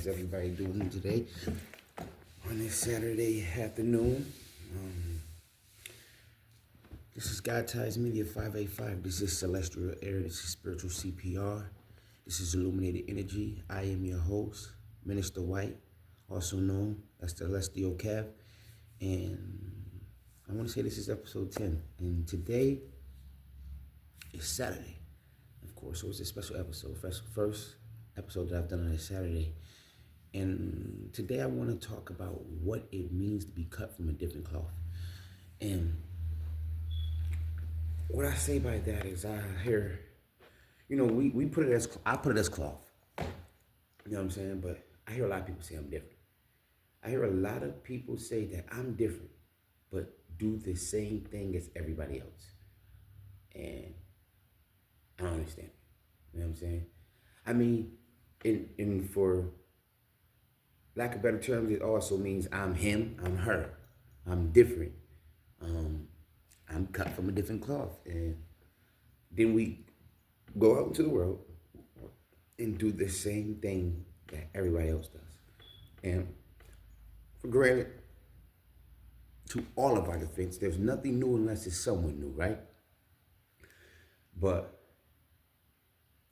How's everybody doing today on this Saturday afternoon? This is GodTiesMedia585. This is Celestial Air. This is Spiritual CPR. This is Illuminated Energy. I am your host, Minister White, also known as Celestial Cav. And I want to say this is episode 10. And today is Saturday, of course. So it's a special episode. First episode that I've done on a Saturday. And today I want to talk about what it means to be cut from a different cloth. And what I say by that is I hear, we put it as, I put it as cloth. You know what I'm saying? But I hear a lot of people say I'm different. I hear a lot of people say that I'm different, but do the same thing as everybody else. And I don't understand. You know what I'm saying? I mean, and for lack of better terms, it also means I'm him, I'm her, I'm different. I'm cut from a different cloth. And then we go out into the world and do the same thing that everybody else does. And for granted, to all of our defense, there's nothing new unless it's someone new, right? But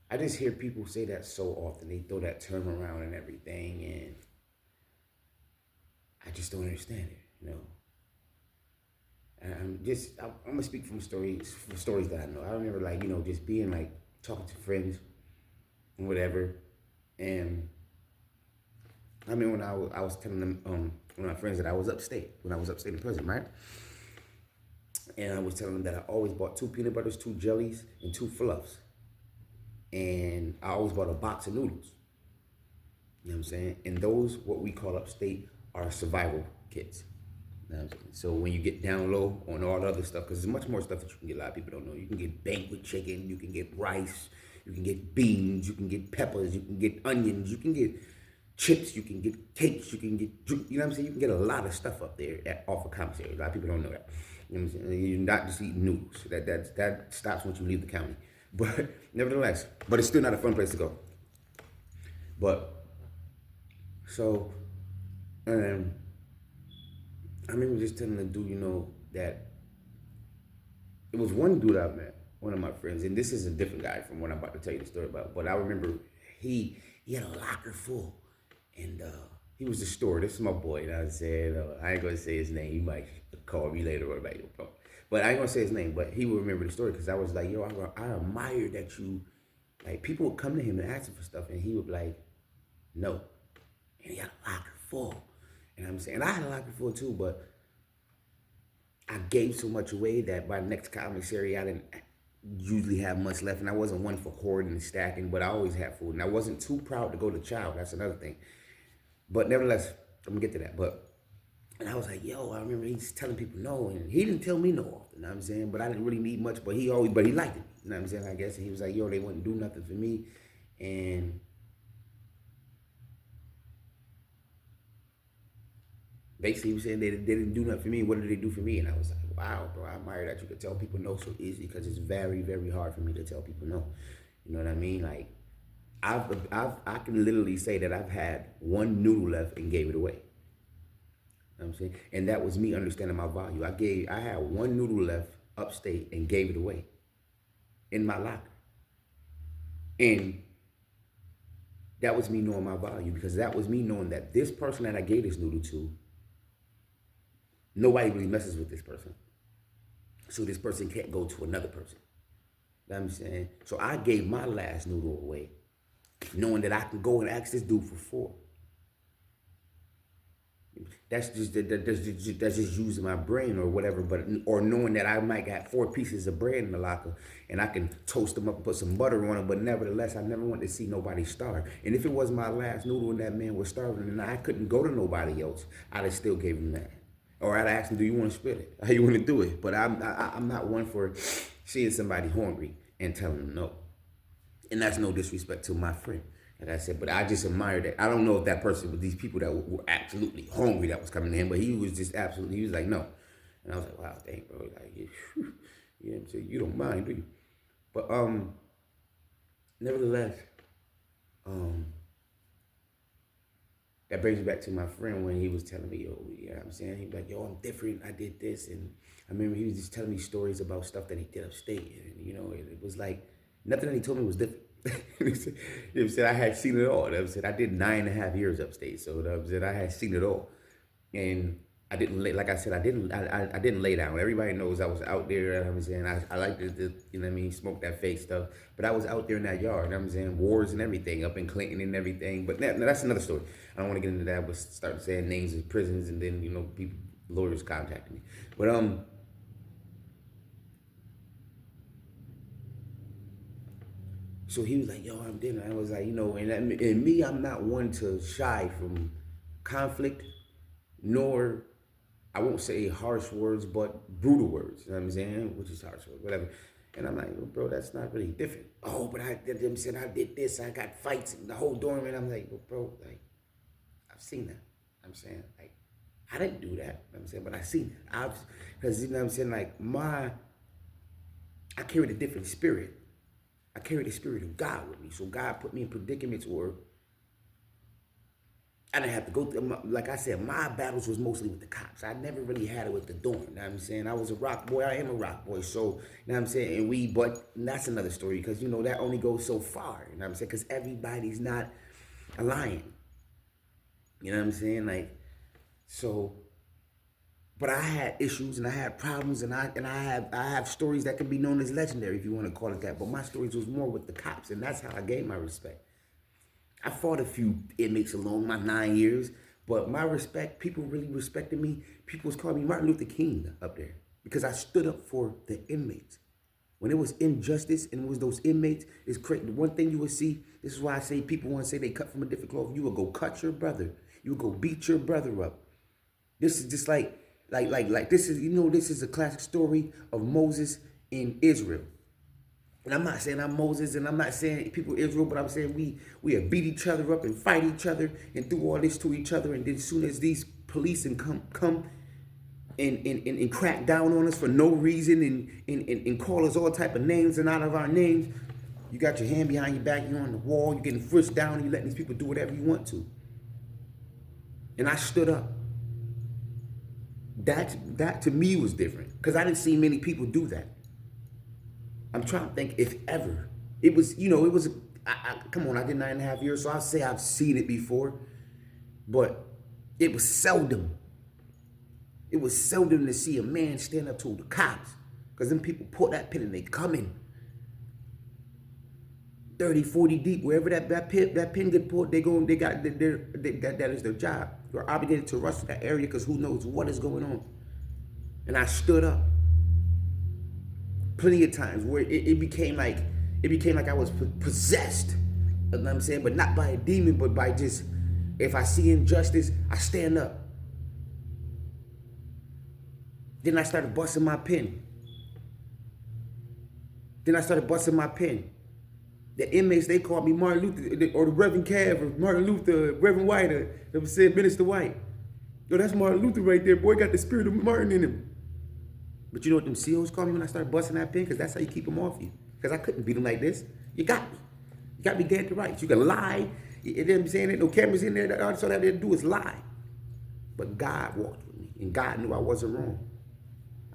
I just hear people say that so often. They throw that term around and everything, and I just don't understand it, I'm gonna speak from stories that I know. I remember just being talking to friends and whatever. And I mean, when I was telling them, one of my friends that I was upstate, when I was upstate in prison, right? And I was telling them that I always bought 2 peanut butters, 2 jellies, and 2 fluffs. And I always bought a box of noodles. You know what I'm saying? And those, what we call upstate, are survival kits. You know what I'm saying? So when you get down low on all the other stuff, because there's much more stuff that you can get, a lot of people don't know. You can get banquet chicken, you can get rice, you can get beans, you can get peppers, you can get onions, you can get chips, you can get cakes, you can get, you know what I'm saying? You can get a lot of stuff up there off of commissary. A lot of people don't know that. You know what I'm saying? You're not just eating noodles. That stops once you leave the county. But nevertheless, but it's still not a fun place to go. But, so, I remember just telling the dude, that it was one dude I met, one of my friends, and this is a different guy from what I'm about to tell you the story about. But I remember he had a locker full, and he was the store. This is my boy, and I said, I ain't gonna say his name. He might call me later or like, but I ain't gonna say his name. But he will remember the story because I was like, I admire that you, people would come to him and ask him for stuff, and he would be like, no, and he had a locker full. And I'm saying, I had a locker full too, but I gave so much away that by the next commissary, I didn't usually have much left. And I wasn't one for hoarding and stacking, but I always had food. And I wasn't too proud to go to child. That's another thing. But nevertheless, I'm going to get to that. And I was like, I remember he's telling people no. And he didn't tell me no often, you know what I'm saying? But I didn't really need much, but he liked it. You know what I'm saying? I guess. And he was like, they wouldn't do nothing for me. And basically, he was saying they didn't do nothing for me. What did they do for me? And I was like, wow, bro, I admire that you could tell people no so easy because it's very, very hard for me to tell people no. You know what I mean? I can literally say that I've had 1 noodle left and gave it away. You know what I'm saying? And that was me understanding my value. I had 1 noodle left upstate and gave it away in my locker. And that was me knowing my value because that was me knowing that this person that I gave this noodle to, nobody really messes with this person. So this person can't go to another person. You know what I'm saying? So I gave my last noodle away, knowing that I can go and ask this dude for 4. That's just using my brain or whatever, or knowing that I might got 4 pieces of bread in the locker and I can toast them up and put some butter on them, but nevertheless, I never wanted to see nobody starve. And if it was my last noodle and that man was starving and I couldn't go to nobody else, I'd have still gave him that. Or I'd ask him, do you want to split it? How you want to do it? But I'm not one for seeing somebody hungry and telling them no. And that's no disrespect to my friend. Like I said, but I just admire that. I don't know if that person was these people that were absolutely hungry that was coming to him, but he was just absolutely, he was like, no. And I was like, wow, dang, bro. Like, you know what I'm saying? You don't mind, do you? But nevertheless, that brings me back to my friend when he was telling me, yo, you know what I'm saying? He was like, yo, I'm different. I did this. And I remember he was just telling me stories about stuff that he did upstate. And, you know, it was like nothing that he told me was different. You know what I'm saying? I had seen it all. You know what I'm saying? I did 9.5 years upstate. So you know what I'm saying? I had seen it all. And I didn't like I said, I didn't lay down. Everybody knows I was out there, you know what I'm saying? I like to, you know what I mean, smoke that fake stuff. But I was out there in that yard, you know what I'm saying? Wars and everything, up in Clinton and everything. But that's another story. I don't want to get into that, but start saying names of prisons and then, you know, people, lawyers contacting me. But so he was like, yo, I'm dinner. I was like, you know, and me, I'm not one to shy from conflict, nor I won't say harsh words, but brutal words. You know what I'm saying? Which is harsh words, whatever. And I'm like, well, bro, that's not really different. Oh, but I did this. I got fights and the whole dorm. And I'm like, well, bro, like, I've seen that. I'm saying, like, I didn't do that. You know what I'm saying, but I seen it. Because, you know what I'm saying, like, I carried a different spirit. I carried the spirit of God with me. So God put me in predicaments where I didn't have to go through, like I said, my battles was mostly with the cops. I never really had it with the dorm, you know what I'm saying? I was a rock boy, I am a rock boy, so, you know what I'm saying? And that's another story, because, you know, that only goes so far, you know what I'm saying? Because everybody's not a lion, you know what I'm saying? Like, so, but I had issues, and I had problems, and I have stories that can be known as legendary, if you want to call it that, but my stories was more with the cops, and that's how I gained my respect. I fought a few inmates along my 9 years, but my respect, people really respected me. People was calling me Martin Luther King up there because I stood up for the inmates. When it was injustice and it was those inmates, it's crazy. The one thing you would see, this is why I say people want to say they cut from a different cloth. You would go cut your brother. You would go beat your brother up. This is just like this is, you know, this is a classic story of Moses in Israel. And I'm not saying I'm Moses, and I'm not saying people Israel, but I'm saying we have beat each other up and fight each other and do all this to each other. And then as soon as these police come and crack down on us for no reason and call us all type of names and out of our names, you got your hand behind your back, you're on the wall, you're getting frisked down, and you're letting these people do whatever you want to. And I stood up. That to me was different, because I didn't see many people do that. I'm trying to think if ever. It was, you know, it was, come on, I did 9.5 years, so I'll say I've seen it before, but it was seldom. It was seldom to see a man stand up to the cops, because them people pull that pin and they come in 30, 40 deep, wherever that pin get pulled, that is their job. You're obligated to rush to that area, because who knows what is going on. And I stood up. Plenty of times where it became like I was possessed, you know what I'm saying? But not by a demon, but by just, if I see injustice, I stand up. Then I started busting my pen. The inmates, they called me Martin Luther, or the Reverend Cav, or Martin Luther, Reverend White, or they said Minister White. Yo, that's Martin Luther right there. Boy, got the spirit of Martin in him. But you know what them COs called me when I started busting that pen? Because that's how you keep them off you. Because I couldn't beat them like this. You got me. You got me dead to rights. You can lie. You know what I'm saying? There's no cameras in there. All I had to do is lie. But God walked with me. And God knew I wasn't wrong.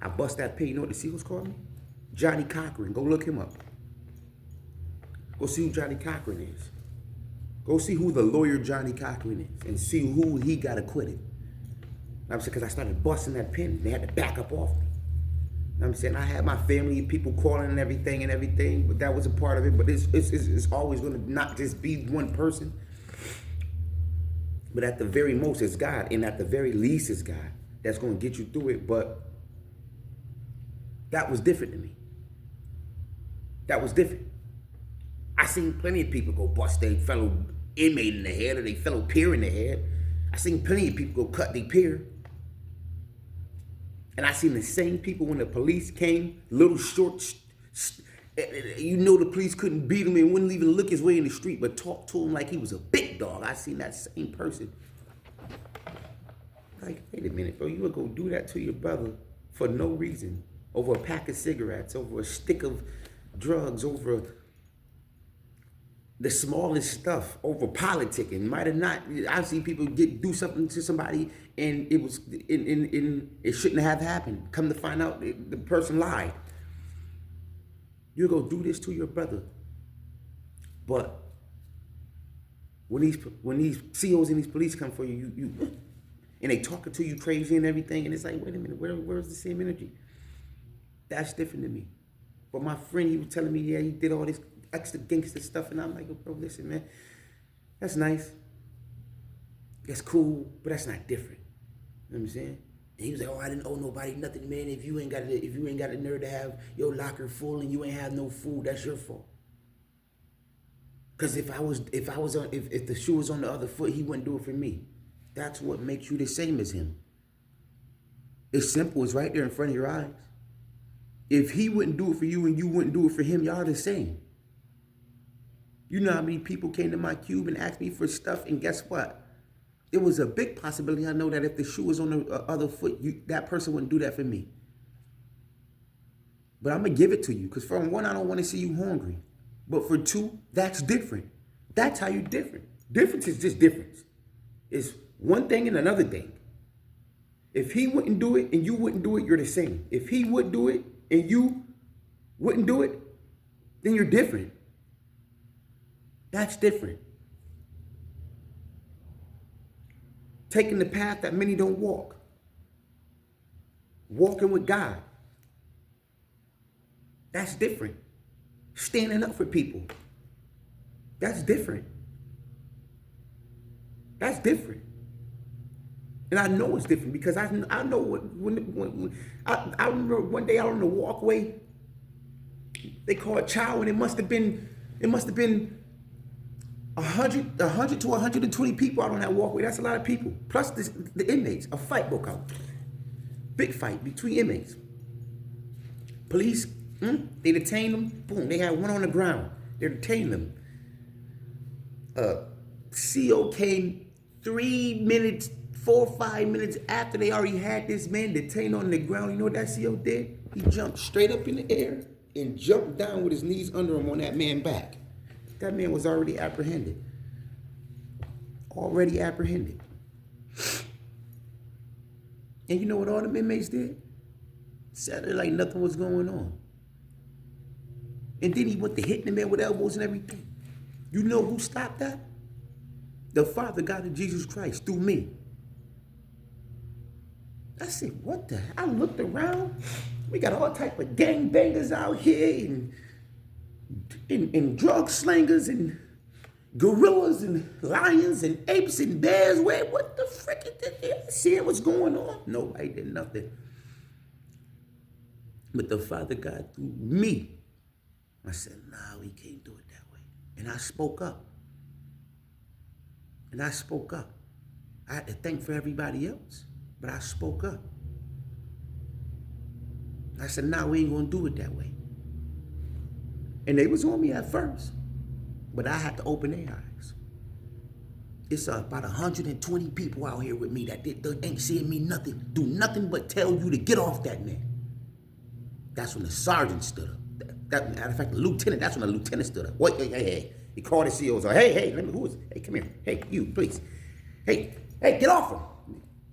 I bust that pen. You know what the COs called me? Johnny Cochran. Go look him up. Go see who Johnny Cochran is. Go see who the lawyer Johnny Cochran is. And see who he got acquitted. I'm saying, because I started busting that pen. They had to back up off me. I'm saying, I had my family, people calling and everything, but that was a part of it. But it's always going to not just be one person, but at the very most, it's God, and at the very least, it's God that's going to get you through it. But that was different to me. That was different. I seen plenty of people go bust their fellow inmate in the head or their fellow peer in the head. I seen plenty of people go cut their peer. And I seen the same people when the police came, little short, you know, the police couldn't beat him and wouldn't even look his way in the street, but talk to him like he was a big dog. I seen that same person. Like, wait a minute, bro, you would go do that to your brother for no reason, over a pack of cigarettes, over a stick of drugs, over the smallest stuff over politicking. Might have not. I've seen people do something to somebody and it shouldn't have happened. Come to find out, the person lied. You're gonna do this to your brother, but when these COs and these police come for you, and they talking to you crazy and everything, and it's like, wait a minute, where's the same energy? That's different to me. But my friend, he was telling me, yeah, he did all this extra gangster stuff, and I'm like, bro, listen, man, that's nice, that's cool, but that's not different. You know what I'm saying? And he was like, oh, I didn't owe nobody nothing, man. If you ain't got the nerve to have your locker full and you ain't have no food, that's your fault. Because if the shoe was on the other foot, he wouldn't do it for me. That's what makes you the same as him. It's simple. It's right there in front of your eyes. If he wouldn't do it for you and you wouldn't do it for him, y'all the same. You know how many people came to my cube and asked me for stuff, and guess what? It was a big possibility. I know that if the shoe was on the other foot, that person wouldn't do that for me. But I'm going to give it to you, because for one, I don't want to see you hungry. But for two, that's different. That's how you're different. Difference is just difference. It's one thing and another thing. If he wouldn't do it and you wouldn't do it, you're the same. If he would do it and you wouldn't do it, then you're different. That's different. Taking the path that many don't walk. Walking with God. That's different. Standing up for people. That's different. That's different. And I know it's different because I know when I remember one day out on the walkway, they called chow, and it must have been 100 to 120 people out on that walkway. That's a lot of people. Plus the inmates. A fight broke out. Big fight between inmates. Police, they detained them. Boom, they had one on the ground. They detained them. CO came 4 or 5 minutes after they already had this man detained on the ground. You know what that CO did? He jumped straight up in the air and jumped down with his knees under him on that man's back. That man was already apprehended. Already apprehended. And you know what all the inmates did? Said it like nothing was going on. And then he went to hitting the man with elbows and everything. You know who stopped that? The Father, God of Jesus Christ, through me. I said, what the hell? I looked around. We got all type of gangbangers out here and drug slingers and gorillas and lions and apes and bears. Wait, what the frick is this? Seeing what's going on? Nobody did nothing. But the Father God through me. I said, nah, we can't do it that way. And I spoke up. I had to thank for everybody else, but I spoke up. I said, nah, we ain't gonna do it that way. And they was on me at first, but I had to open their eyes. It's about 120 people out here with me that ain't seeing me nothing, do nothing but tell you to get off that man. That's when the sergeant stood up. Matter of fact, the lieutenant, that's when the lieutenant stood up. Wait, hey. He called the COs. Hey, who is it? Hey, come here. Hey, you, please. Hey, get off him.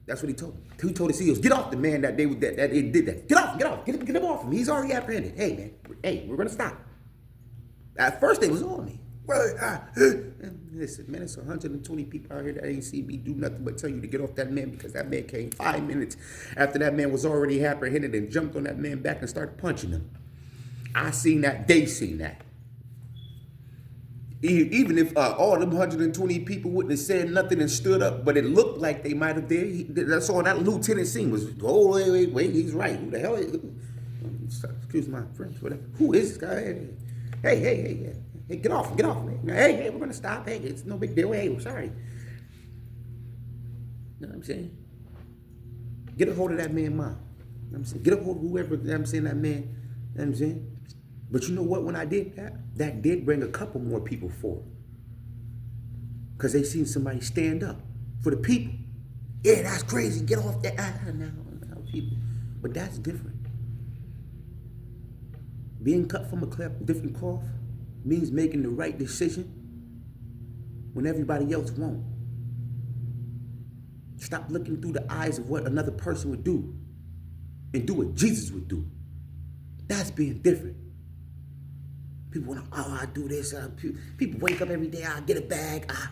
That's what he told him. He told the COs, get off the man that they did that. Get off. Get him off him. He's already apprehended. Hey, man. Hey, we're going to stop. At first, they was on me. Listen, man, it's 120 people out here that ain't seen me do nothing but tell you to get off that man because that man came 5 minutes after that man was already apprehended and jumped on that man back and started punching him. I seen that. They seen that. Even if all them 120 people wouldn't have said nothing and stood up, but it looked like they might have did. That's all that lieutenant seen was, oh, wait, he's right. Who the hell is excuse my French, whatever. Who is this guy? Hey, get off, man. Hey, we're going to stop. Hey, it's no big deal. Hey, we're sorry. You know what I'm saying? Get a hold of that man's mom. You know what I'm saying? Get a hold of whoever, you know what I'm saying, that man, you know what I'm saying? But you know what, when I did that did bring a couple more people forward. Because they seen somebody stand up for the people. Yeah, that's crazy. Get off that. Now, people. But that's different. Being cut from a different cloth means making the right decision when everybody else won't. Stop looking through the eyes of what another person would do and do what Jesus would do. That's being different. People want to, I do this. People wake up every day, I get a bag. I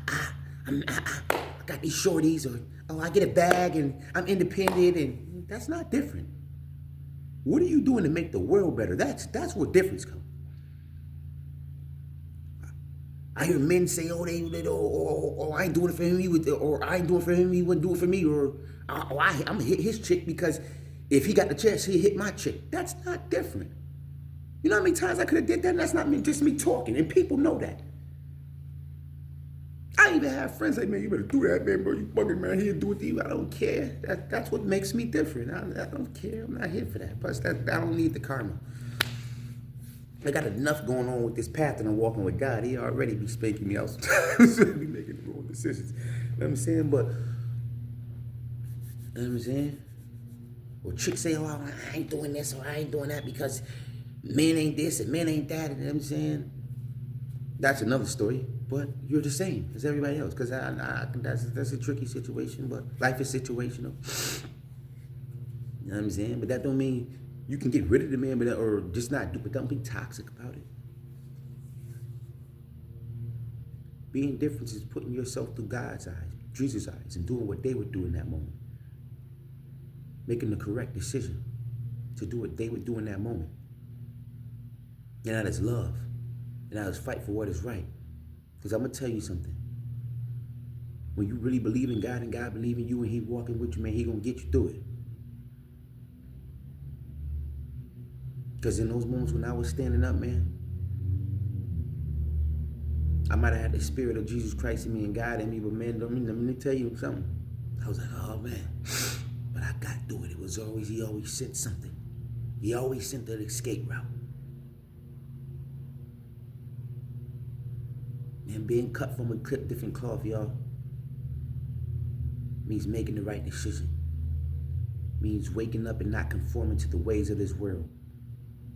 got these shorties. Or, I get a bag and I'm independent. And that's not different. What are you doing to make the world better? That's where difference comes. I hear men say, I ain't doing it for him, or I ain't doing it for him, he wouldn't do it for me, or I'm gonna hit his chick because if he got the chance, he'd hit my chick. That's not different. You know how many times I could have did that? And that's not just me talking, and people know that. I even have friends like, man, you better do that, man, bro. You bugging, man. He'll do it to you. I don't care. That's what makes me different. I don't care. I'm not here for that. Plus, I don't need the karma. I got enough going on with this path that I'm walking with God. He already be spanking me out sometimes. Be making the wrong decisions. You know what I'm saying? But, you know what I'm saying? Or chicks say, I ain't doing this or I ain't doing that because men ain't this and men ain't that. You know what I'm saying? That's another story. But you're the same as everybody else. Because that's a tricky situation. But life is situational. You know what I'm saying? But that don't mean you can get rid of the man, or just not do it. Don't be toxic about it. Being different is putting yourself through God's eyes, Jesus' eyes, and doing what they would do in that moment. Making the correct decision to do what they would do in that moment. And that is love. And that is fight for what is right. Because I'm going to tell you something. When you really believe in God and God believe in you and He walking with you, man, He going to get you through it. Because in those moments when I was standing up, man, I might have had the spirit of Jesus Christ in me and God in me, but man, let me tell you something. I was like, oh man, but I got through it. He always sent something. He always sent that escape route. And being cut from a different cloth, y'all, means making the right decision. Means waking up and not conforming to the ways of this world.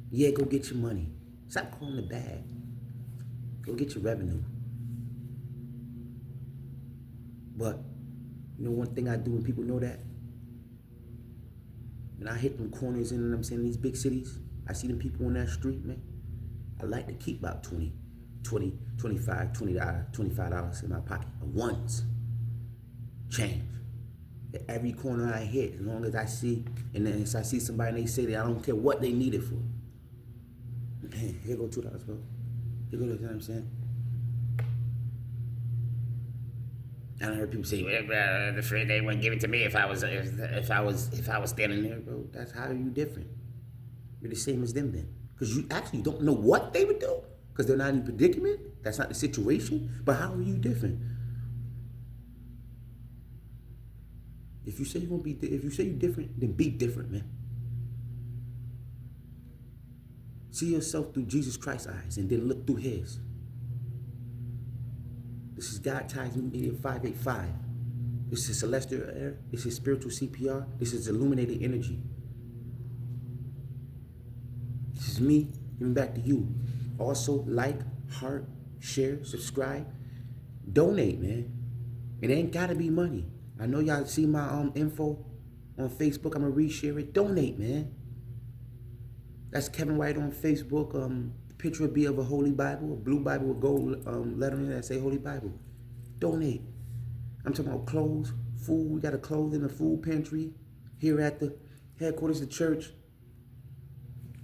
Yeah, go get your money. Stop calling the bag. Go get your revenue. But, you know one thing I do when people know that? When I hit them corners in, I'm saying, these big cities, I see them people on that street, man. I like to keep about $20, $25 in my pocket. Ones. Change. At every corner I hit, as long as I see, and then if I see somebody and they say that I don't care what they need it for. Man, here go $2, bro. Here go, you know what I'm saying? And I heard people say, well, the friend they wouldn't give it to me if I was standing there, bro. That's how you different. You're the same as them then. Because you actually don't know what they would do. Because they're not in a predicament. That's not the situation. But how are you different? If you say you're different, then be different, man. See yourself through Jesus Christ's eyes and then look through His. This is GodTiesMedia585. This is celestial air. This is spiritual CPR. This is illuminated energy. This is me giving back to you. Also, like, heart, share, subscribe, donate, man. It ain't gotta be money. I know y'all see my info on Facebook. I'm gonna reshare it. Donate, man. That's Kevin White on Facebook. The picture would be of a Holy Bible, a blue Bible with gold lettering that say Holy Bible. Donate. I'm talking about clothes, food. We got a clothing, a food pantry here at the headquarters of the church.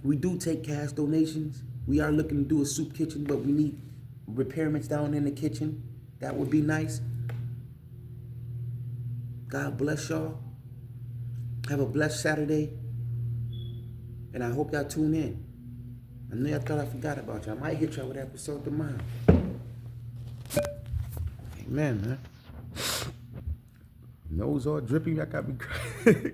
We do take cash donations. We are looking to do a soup kitchen, but we need repairments down in the kitchen. That would be nice. God bless y'all. Have a blessed Saturday. And I hope y'all tune in. I know y'all thought I forgot about y'all. I might hit y'all with an episode tomorrow. Amen, man. Nose all drippy. I gotta be crying.